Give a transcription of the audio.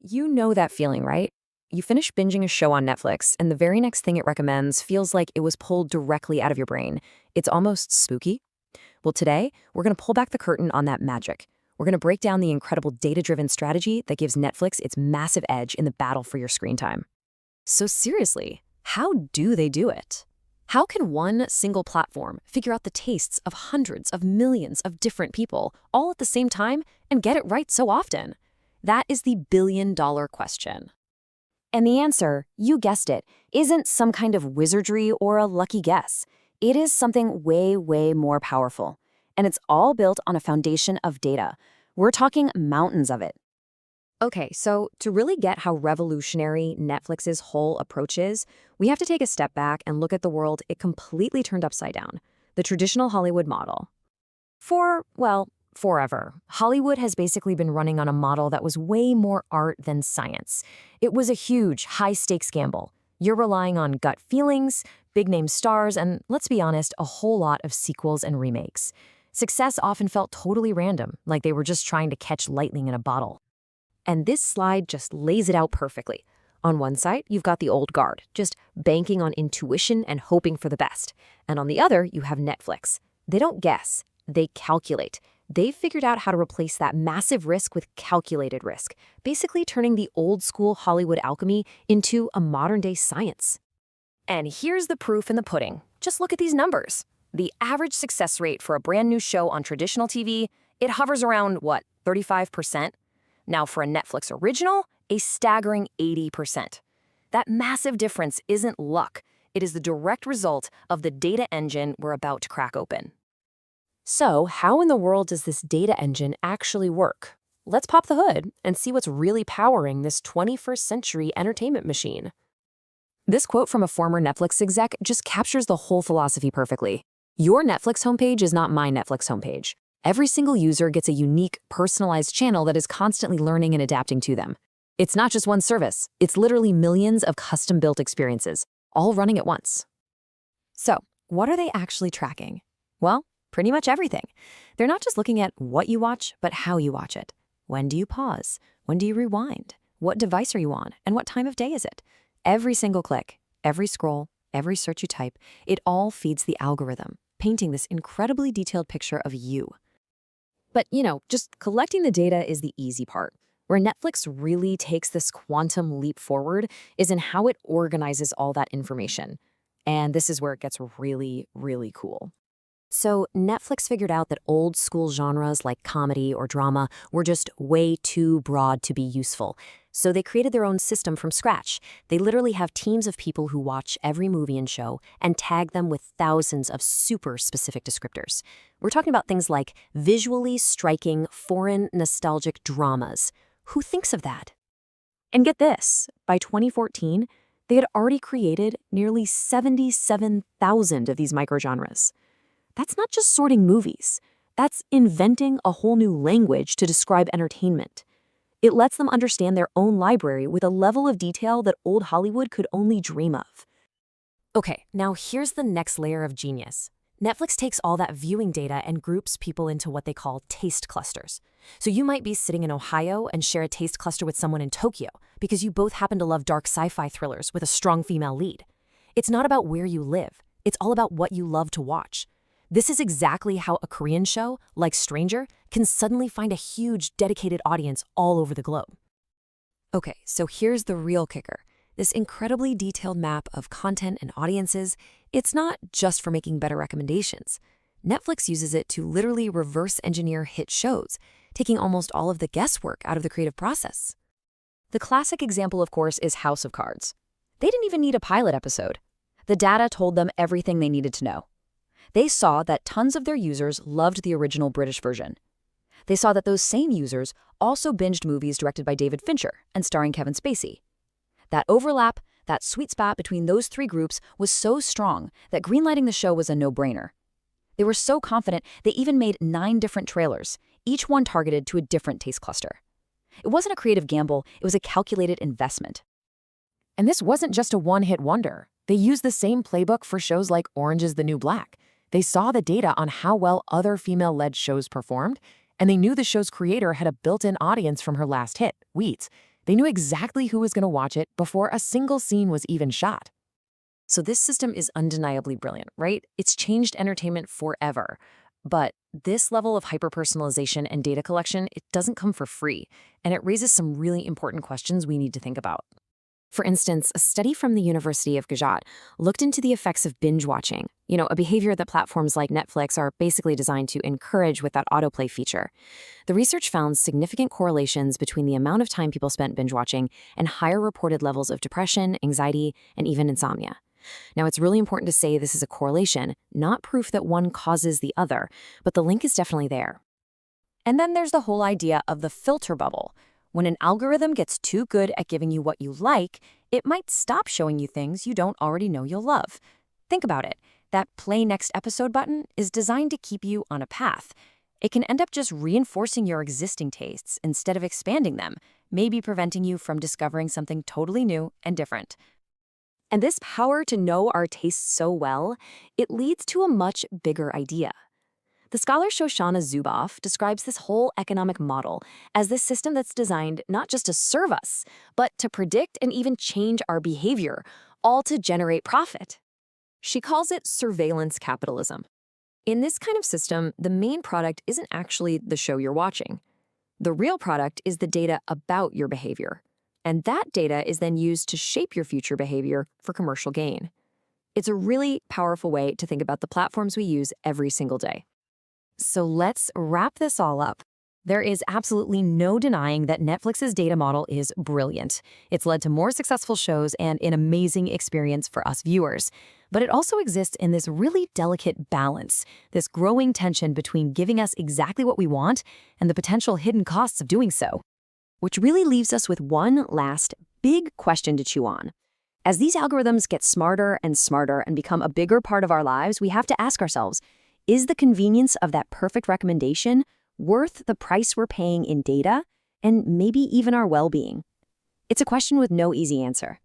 You know that feeling, right? You finish binging a show on Netflix, and the very next thing it recommends feels like it was pulled directly out of your brain. It's almost spooky. Well, today, we're going to pull back the curtain on that magic. We're going to break down the incredible data-driven strategy that gives Netflix its massive edge in the battle for your screen time. So seriously, how do they do it? How can one single platform figure out the tastes of hundreds of millions of different people all at the same time and get it right so often? That is the billion-dollar question. And the answer, you guessed it, isn't some kind of wizardry or a lucky guess. It is something way, way more powerful. And it's all built on a foundation of data. We're talking mountains of it. Okay, so to really get how revolutionary Netflix's whole approach is, we have to take a step back and look at the world it completely turned upside down, the traditional Hollywood model. Forever, Hollywood has basically been running on a model that was way more art than science. It was a huge, high-stakes gamble. You're relying on gut feelings, big-name stars, and, let's be honest, a whole lot of sequels and remakes. Success often felt totally random, like they were just trying to catch lightning in a bottle. And this slide just lays it out perfectly. On one side, you've got the old guard, just banking on intuition and hoping for the best. And on the other, you have Netflix. They don't guess, they calculate. They've figured out how to replace that massive risk with calculated risk, basically turning the old-school Hollywood alchemy into a modern-day science. And here's the proof in the pudding. Just look at these numbers. The average success rate for a brand new show on traditional TV, it hovers around, 35%? Now for a Netflix original, a staggering 80%. That massive difference isn't luck. It is the direct result of the data engine we're about to crack open. So, how in the world does this data engine actually work? Let's pop the hood and see what's really powering this 21st century entertainment machine. This quote from a former Netflix exec just captures the whole philosophy perfectly. Your Netflix homepage is not my Netflix homepage. Every single user gets a unique, personalized channel that is constantly learning and adapting to them. It's not just one service. It's literally millions of custom-built experiences, all running at once. So, what are they actually tracking? Well, pretty much everything. They're not just looking at what you watch, but how you watch it. When do you pause? When do you rewind? What device are you on? And what time of day is it? Every single click, every scroll, every search you type, it all feeds the algorithm, painting this incredibly detailed picture of you. But, just collecting the data is the easy part. Where Netflix really takes this quantum leap forward is in how it organizes all that information. And this is where it gets really, really cool. So Netflix figured out that old school genres like comedy or drama were just way too broad to be useful. So they created their own system from scratch. They literally have teams of people who watch every movie and show and tag them with thousands of super specific descriptors. We're talking about things like visually striking, foreign, nostalgic dramas. Who thinks of that? And get this, by 2014, they had already created nearly 77,000 of these microgenres. That's not just sorting movies. That's inventing a whole new language to describe entertainment. It lets them understand their own library with a level of detail that old Hollywood could only dream of. Okay, now here's the next layer of genius. Netflix takes all that viewing data and groups people into what they call taste clusters. So you might be sitting in Ohio and share a taste cluster with someone in Tokyo because you both happen to love dark sci-fi thrillers with a strong female lead. It's not about where you live. It's all about what you love to watch. This is exactly how a Korean show, like Stranger, can suddenly find a huge, dedicated audience all over the globe. Okay, so here's the real kicker. This incredibly detailed map of content and audiences, it's not just for making better recommendations. Netflix uses it to literally reverse engineer hit shows, taking almost all of the guesswork out of the creative process. The classic example, of course, is House of Cards. They didn't even need a pilot episode. The data told them everything they needed to know. They saw that tons of their users loved the original British version. They saw that those same users also binged movies directed by David Fincher and starring Kevin Spacey. That overlap, that sweet spot between those three groups was so strong that greenlighting the show was a no-brainer. They were so confident they even made 9 different trailers, each one targeted to a different taste cluster. It wasn't a creative gamble, it was a calculated investment. And this wasn't just a one-hit wonder. They used the same playbook for shows like Orange is the New Black. They saw the data on how well other female-led shows performed, and they knew the show's creator had a built-in audience from her last hit, Weeds. They knew exactly who was going to watch it before a single scene was even shot. So this system is undeniably brilliant, right? It's changed entertainment forever. But this level of hyper-personalization and data collection, it doesn't come for free, and it raises some really important questions we need to think about. For instance, a study from the University of Gujarat looked into the effects of binge-watching, a behavior that platforms like Netflix are basically designed to encourage with that autoplay feature. The research found significant correlations between the amount of time people spent binge-watching and higher reported levels of depression, anxiety, and even insomnia. Now, it's really important to say this is a correlation, not proof that one causes the other, but the link is definitely there. And then there's the whole idea of the filter bubble. When an algorithm gets too good at giving you what you like, it might stop showing you things you don't already know you'll love. Think about it. That play next episode button is designed to keep you on a path. It can end up just reinforcing your existing tastes instead of expanding them, maybe preventing you from discovering something totally new and different. And this power to know our tastes so well, it leads to a much bigger idea. The scholar Shoshana Zuboff describes this whole economic model as this system that's designed not just to serve us, but to predict and even change our behavior, all to generate profit. She calls it surveillance capitalism. In this kind of system, the main product isn't actually the show you're watching. The real product is the data about your behavior. And that data is then used to shape your future behavior for commercial gain. It's a really powerful way to think about the platforms we use every single day. So let's wrap this all up. There is absolutely no denying that Netflix's data model is brilliant. It's led to more successful shows and an amazing experience for us viewers. But it also exists in this really delicate balance, this growing tension between giving us exactly what we want and the potential hidden costs of doing so. Which really leaves us with one last big question to chew on. As these algorithms get smarter and smarter and become a bigger part of our lives, we have to ask ourselves, is the convenience of that perfect recommendation worth the price we're paying in data and maybe even our well-being? It's a question with no easy answer.